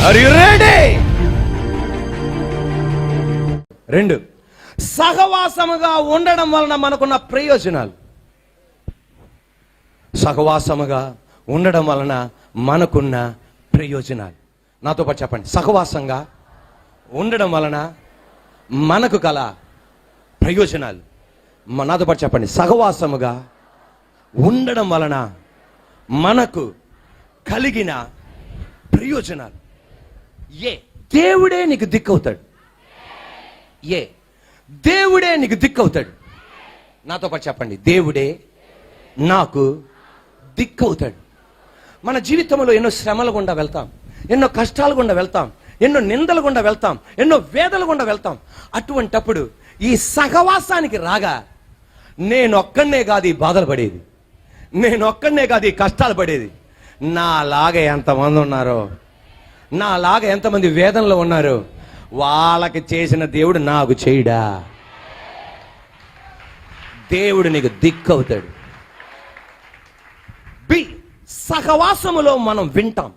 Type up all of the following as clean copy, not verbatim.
Are you ready? 2, సహవాసముగా ఉండడం వలన మనకున్న ప్రయోజనాలు. సహవాసముగా ఉండడం వలన మనకున్న ప్రయోజనాలు. నాతో పాటు చెప్పండి. సహవాసంగా ఉండడం వలన మనకు గల ప్రయోజనాలు. నాతో పాటు చెప్పండి. సహవాసముగా ఉండడం వలన మనకు కలిగిన ప్రయోజనాలు. దేవుడే నీకు దిక్కవుతాడు. దేవుడే నీకు దిక్కవుతాడు. నాతో పాటు చెప్పండి. దేవుడే నాకు దిక్కవుతాడు. మన జీవితంలో ఎన్నో శ్రమల గుండా వెళ్తాం, ఎన్నో కష్టాల గుండా వెళ్తాం, ఎన్నో నిందల గుండా వెళ్తాం, ఎన్నో వేదల గుండా వెళ్తాం. అటువంటప్పుడు ఈ సహవాసానికి రాగా నేనొక్కడనే కాదు ఈ బాధలు పడేది, నేనొక్కడనే కాదు ఈ కష్టాలు పడేది. నాలాగా ఎంతమంది ఉన్నారో, నాలాగా ఎంతమంది వేదనలో ఉన్నారు. వాళ్ళకి చేసిన దేవుడు నాకు చేయడా? దేవుడు నీకు దిక్కవుతాడు. సహవాసములో మనం వింటాం.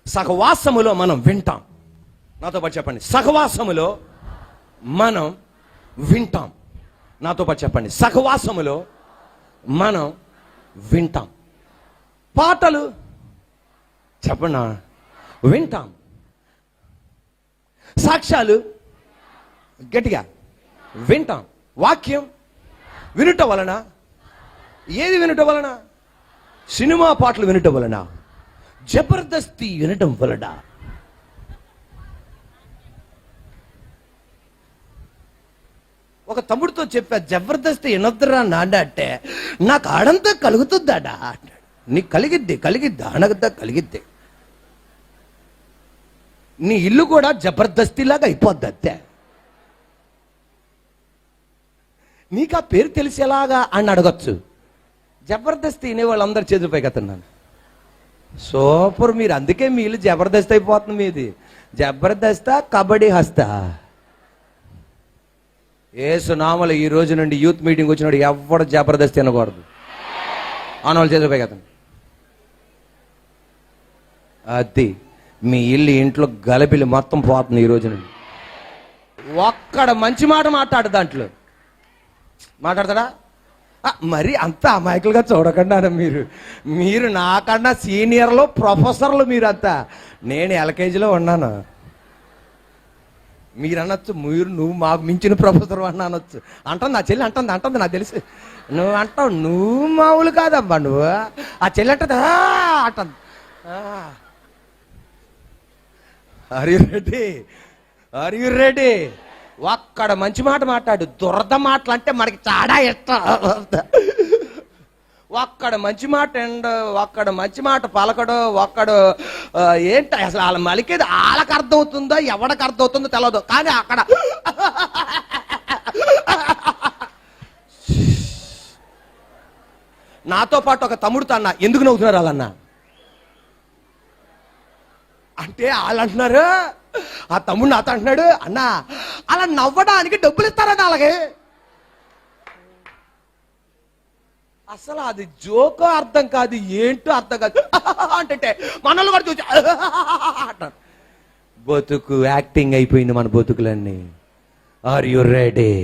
సహవాసములో మనం వింటాం. నాతో పాటు చెప్పండి. సహవాసములో మనం వింటాం. నాతో పాటు చెప్పండి. సహవాసములో మనం వింటాం. పాటలు చెప్పండి, వింటాం. సాక్ష్యాలు గట్టిగా వింటాం. వాక్యం వినుట వలన, ఏది వినుట వలన? సినిమా పాటలు వినటం వలన, జబర్దస్తి వినటం వలన. ఒక తమ్ముడితో చెప్పా, జబర్దస్తి వినొద్దురా నాన్న అంటే, నాకు ఆడంతా కలుగుతుందాడా అంటాడు. నీకు కలిగిద్ది ఆనగద్దా కలిగిద్ది. నీ ఇల్లు కూడా జబర్దస్తిలాగా అయిపోద్ది అంతే. నీకు ఆ పేరు తెలిసేలాగా అని అడగచ్చు. జబర్దస్తి వినే వాళ్ళందరూ చేతులపై కతున్నాను. సూపర్, మీరు అందుకే మీ ఇల్లు జబర్దస్త్ అయిపోతుంది. మీది జబర్దస్తా కబడ్డీ హస్తా. ఏసునామలు ఈ రోజు నుండి యూత్ మీటింగ్ వచ్చినాడు ఎవడు జబర్దస్త్ తినకూడదు అని వాళ్ళు చేతులపై కదండి. అది మీ ఇల్లు ఇంట్లో గలబిలి మొత్తం పోతుంది ఈ రోజు నుండి. ఒక్కడ మంచి మాట మాట్లాడు, దాంట్లో మాట్లాడతాడా? మరి అంత అమాయకులుగా చూడకుండా మీరు నాకన్నా సీనియర్లు, ప్రొఫెసర్లు మీరంతా. నేను ఎల్కేజీలో ఉన్నాను. మీరు అనొచ్చు, నువ్వు మాకు మించిన ప్రొఫెసర్ అని అనొచ్చు. అంటుంది నా చెల్లి, అంటుంది నాకు తెలుసు. నువ్వు అంటావు, నువ్వు మామూలు కాదమ్మా నువ్వు. ఆ చెల్లి అంటుంది అంటుంది. Are you ready? ఒక్కడ మంచి మాట మాట్లాడు. దురద మాటలు అంటే మనకి చాలా ఇష్టం. ఒక్కడ మంచి మాట ఒక్కడ మంచి మాట పలకడు. ఒక్కడు ఏంటి అసలు వాళ్ళ మలికేది వాళ్ళకి అర్థమవుతుందో ఎవడికి అర్థమవుతుందో తెలియదు. కానీ అక్కడ నాతో పాటు ఒక తమ్ముడితో అన్న, ఎందుకు నవ్వుతున్నారు వాళ్ళన్నా అంటే, వాళ్ళు అంటున్నారు, ఆ తమ్ముడు నాతో అంటున్నాడు, అన్నా అలా నవ్వడానికి డబ్బులు ఇస్తారట వాళ్ళకి. అసలు అది జోకో అర్థం కాదు, ఏంటో అర్థం కాదు. అంటే మనల్ని కూడా చూసి అంటారు. బతుకు యాక్టింగ్ అయిపోయింది మన బతుకులన్నీ. Are you ready?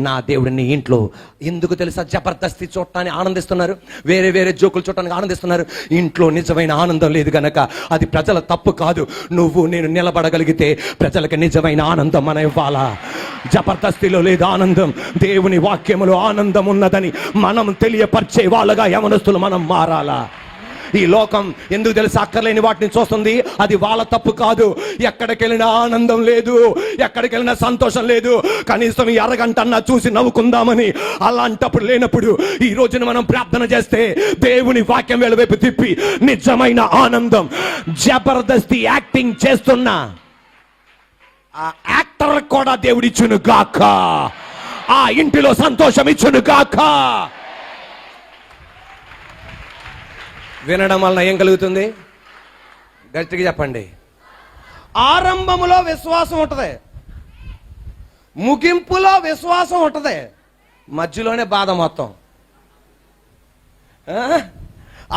నా దేవుడిని ఇంట్లో ఎందుకు తెలుసా జబర్దస్తి చూడటానికి ఆనందిస్తున్నారు, వేరే వేరే జోకులు చూడటానికి ఆనందిస్తున్నారు. ఇంట్లో నిజమైన ఆనందం లేదు గనక అది ప్రజల తప్పు కాదు. నువ్వు నేను నిలబడగలిగితే ప్రజలకు నిజమైన ఆనందం మనం ఇవ్వాలా. జబర్దస్తిలో లేదు ఆనందం, దేవుని వాక్యములో ఆనందం ఉన్నదని మనం తెలియపరిచే వాళ్ళగా యవనస్తులు మనం మారాలా. ఈ లోకం ఎందుకు తెలుసా అక్కర్లేని వాటిని చూస్తుంది, అది వాళ్ళ తప్పు కాదు. ఎక్కడికి వెళ్ళినా ఆనందం లేదు, ఎక్కడికి వెళ్ళినా సంతోషం లేదు. కనీసం ఈ అరగంట అన్నా చూసి నవ్వుకుందామని అలాంటప్పుడు లేనప్పుడు ఈ రోజున మనం ప్రార్థన చేస్తే దేవుని వాక్యం వేళ వైపు తిప్పి నిజమైన ఆనందం, జబర్దస్తి యాక్టింగ్ చేస్తున్నా ఆ యాక్టర్ కూడా దేవుడిచ్చును గాక, ఆ ఇంటిలో సంతోషం ఇచ్చును గాక. వినడం వలన ఏం కలుగుతుంది? గట్టిగా చెప్పండి. ఆరంభములో విశ్వాసం ఉంటుంది, ముగింపులో విశ్వాసం ఉంటుంది, మధ్యలోనే బాధ మొత్తం.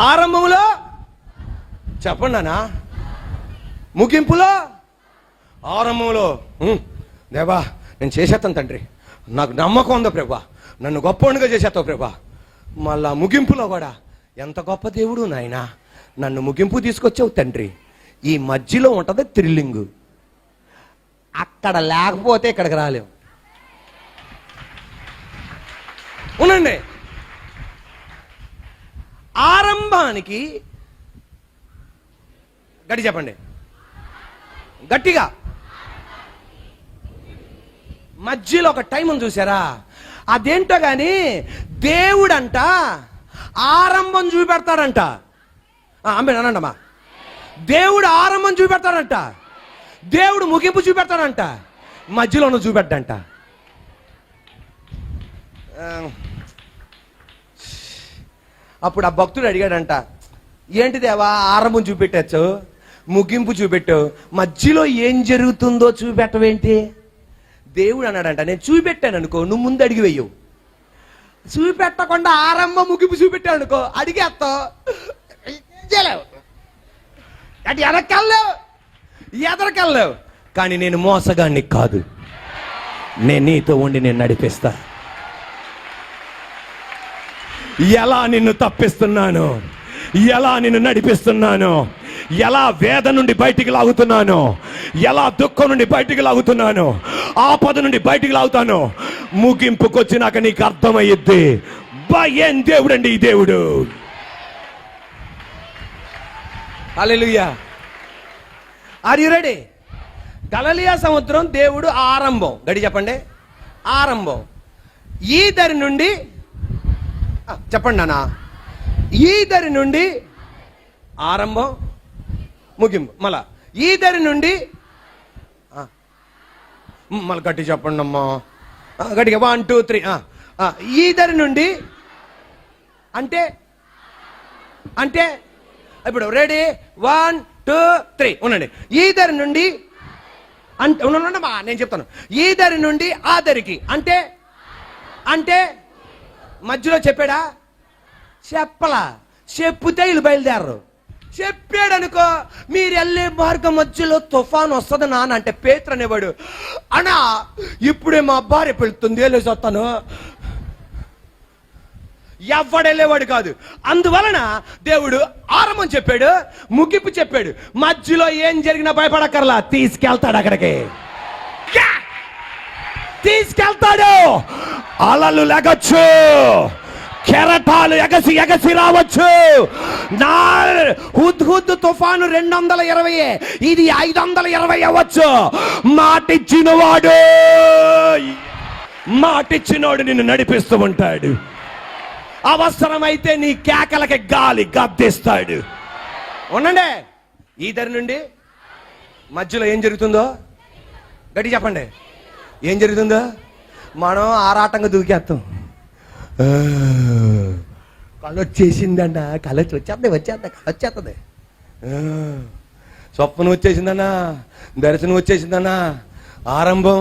ఆరంభంలో చెప్పండి అన్నా, ముగింపులో, ఆరంభంలో దేవా నేను చేసేస్తాను తండ్రి, నాకు నమ్మకం ఉందో ప్రభా, నన్ను గొప్పవాడిగా చేసేస్తావు ప్రభా. మళ్ళా ముగింపులో కూడా ఎంత గొప్ప దేవుడు నాయనా, నన్ను ముగింపు తీసుకొచ్చావు తండ్రి. ఈ మధ్యలో ఉంటుంది థ్రిల్లింగ్. అక్కడ లేకపోతే ఇక్కడికి రాలేము. ఉండండి, ఆరంభానికి గట్టి చెప్పండి, గట్టిగా. మధ్యలో ఒక టైం ఉంది చూసారా, అదేంటో గాని దేవుడంట ఆరంభం చూపెడతాడంట. అనండమ్మా, దేవుడు ఆరంభం చూపెడతాడంట, దేవుడు ముగింపు చూపెడతాడంట, మధ్యలోనూ చూపెడ్డంట. అప్పుడు ఆ భక్తుడు అడిగాడంట, ఏంటి దేవా ఆరంభం చూపెట్టచ్చు, ముగింపు చూపెట్టు, మధ్యలో ఏం జరుగుతుందో చూపెట్టవేంటి? దేవుడు అన్నాడంట, నేను చూపెట్టాను అనుకో, నువ్వు ముందు అడిగి వెయ్యవు. చూపెట్టకుండా ఆరంభం ముగింపు చూపెట్టాను అనుకో, అడిగేస్తావు, చేయలేవు, అటు వెనకెళ్ళలేవు, ఎదరకెళ్ళలేవు. కానీ నేను మోసగాన్ని కాదు, నేను నీతో ఉండి నేను నడిపిస్తా. ఎలా నిన్ను తప్పిస్తున్నాను, ఎలా నిన్ను నడిపిస్తున్నాను, ఎలా వేద నుండి బయటికి లాగుతున్నాను, ఎలా దుఃఖం నుండి బయటికి లాగుతున్నాను, ఆపద నుండి బయటికి లాగుతాను, ముగింపుకు వచ్చినాక నీకు అర్థమయ్యిద్ది. ఏం దేవుడు అండి ఈ దేవుడు. హల్లెలూయా. Are you ready? గలిలయ సముద్రం దేవుడు ఆరంభం. గడి చెప్పండి, ఆరంభం. ఈ దరి నుండి చెప్పండి నాన్న, ఈ దరి నుండి ఆరంభం, ముగింపు. మళ్ళా ఈ దరి నుండి మళ్ళీ గట్టి చెప్పండి అమ్మా, గట్టిగా 1 2 3. ఈ దరి నుండి అంటే అంటే ఇప్పుడు రెడీ 1 2 3 ఉండండి. ఈ దరి నుండి అంటే ఉండమ్మా, నేను చెప్తాను. ఈ దరి నుండి ఆ దరికి అంటే అంటే మధ్యలో చెప్పాడా? చెప్పలా. చెప్పుతే వీళ్ళు బయలుదేరరు. చెప్పాడు అనుకో, మీరు వెళ్ళే మార్గం మధ్యలో తుఫాన్ వస్తుంది నాన్న అంటే పేతురు అనేవాడు, అన్నా ఇప్పుడే మా భార్య పెళ్తుంది వెళ్ళేసి వస్తాను, ఎవడెళ్ళేవాడు కాదు. అందువలన దేవుడు ఆరంభం చెప్పాడు, ముగింపు చెప్పాడు, మధ్యలో ఏం జరిగినా భయపడక్కర్లా, తీసుకెళ్తాడు అక్కడికి, తీసుకెళ్తాడు. అలలు లెగచ్చు, కెరటాలు ఎగసి ఎగసి రావచ్చు. నా హుద్హుద్ తుఫాను 220, ఇది 520 అవ్వచ్చు. మాటిచ్చినోడు నిన్ను నడిపిస్తూ ఉంటాడు. అవసరమైతే నీ కేకలకి గాలి గద్దిస్తాడు. ఉండండి, ఈ దరి నుండి మధ్యలో ఏం జరుగుతుందో గట్టి చెప్పండి. ఏం జరుగుతుందో మనం ఆరాటంగా దూకేస్తాం. కళ వచ్చేసిందన్న, కళ వచ్చేస్తుంది, స్వప్నం వచ్చేసిందన్నా, దర్శనం వచ్చేసిందన్నా. ఆరంభం,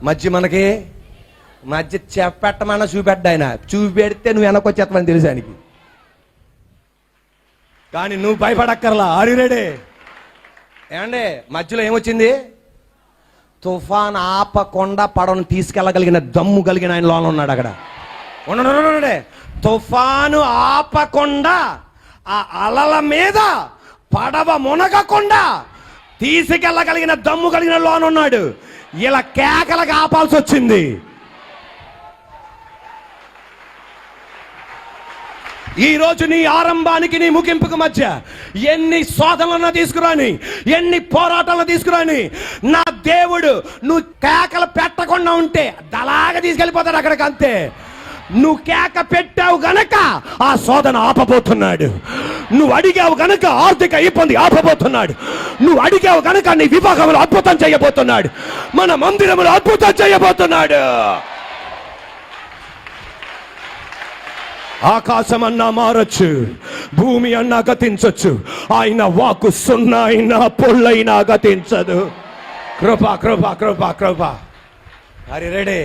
మధ్య మనకి మధ్య చెప్పెట్టమన్నా చూపెట్ట ఆయన, చూపెడితే నువ్వు వెనకొచ్చేస్తావని తెలుసు ఆయనకి. కానీ నువ్వు భయపడక్కర్లా. Are you ready? ఏమండి, మధ్యలో ఏమొచ్చింది? తుఫాన్ ఆపకుండా పడవను తీసుకెళ్ళగలిగిన దమ్ము కలిగిన ఆయన లోన ఉన్నాడు అక్కడ. ఉండే తుఫాను ఆపకుండా ఆ అలల మీద పడవ మునగకుండా తీసుకెళ్ళగలిగిన దమ్ము కలిగిన లోన ఉన్నాడు. ఇలా కేకలకు ఆపాల్సి వచ్చింది. ఈ రోజు నీ ఆరంభానికి నీ ముగింపుకు మధ్య ఎన్ని శోధనలను తీసుకురాని, ఎన్ని పోరాటాలను తీసుకురాని, నా దేవుడు నువ్వు కేకలు పెట్టకుండా ఉంటే దలాగా తీసుకెళ్ళిపోతాడు అక్కడికి. అంతే, నువ్వు కేక పెట్టావు గనక ఆ శోధన ఆపబోతున్నాడు. నువ్వు అడిగావు గనక ఆర్థిక ఇబ్బంది ఆపబోతున్నాడు. నువ్వు అడిగావు గనక నీ విభాగంలో అద్భుతం చేయబోతున్నాడు. మన మందిరంలో అద్భుతం చేయబోతున్నాడు. ఆకాశం అన్నా మారచ్చు, భూమి అన్నా గతించొచ్చు, ఆయన వాక్కు సున్నా అయినా పొల్లైనా గతించదు. కృప కృప కృప కృప. అరే రెడీ?